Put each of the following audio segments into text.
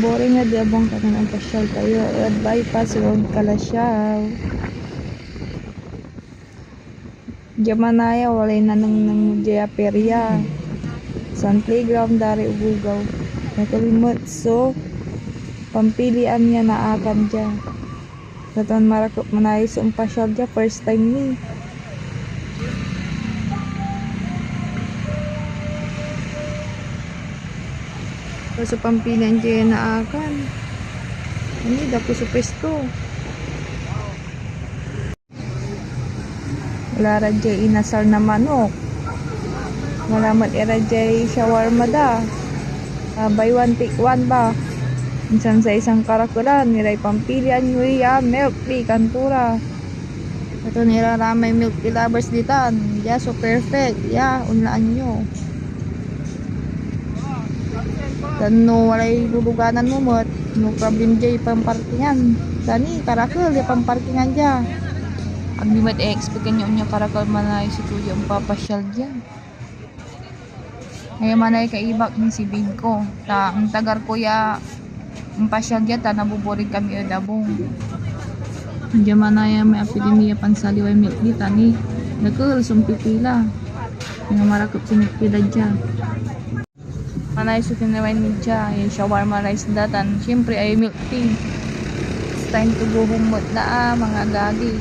boring nga di abang ka ng pasyal kayo. At bypass road Kalasyaw. Jamanaya walay na ng Jaya Perya. San playground dari ubugaw. Nakalimot so pampilian niya na akan dya. Katon marakot manayos ang pasyal dya first time ni. So pampilian dya na akan. Ini dapo sa pesto. Wala radya inasal na manok. Malamat radya shawarma da. Buy one take one ba? Minsan sa isang karakulan, niray pampilian nyo milk tea, kantura. Ito niraramay milk tea lovers ditan. Yeah, so perfect. Yeah, unlaan nyo. Dan no, walay luluganan mo mo. No problem dyan pamparkingan. Dani, karakul, yung pamparkingan dyan. Ang limit expect nyo nyo karakul manay si Kuya ang papasyal dyan. Ngayon manay kaibak ni si Bingko. Ang tagar kuya ang pasyal dyan, nabuboring kami o dabong. Diyan manay may epidemia pansaliway milk dita ni. Nagkul, sumpipila. Nga marakot sumpipila dyan. Manay sukin na wine dyan. Yung shawarma rice datan. Siyempre ay milk tea. It's time to go home na mga gagi.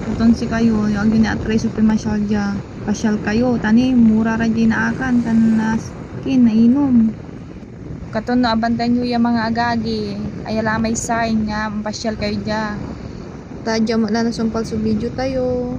Ito si kayo, yung gina-atry sa pimasyal dyan. Pasyal kayo, tani, mura rin din na akan, tanaskin, nainom. Katon na abantan nyo yung mga agagi, ay alam may sign nga, pasyal kayo dyan. Tadya mo na nasumpal sa video tayo.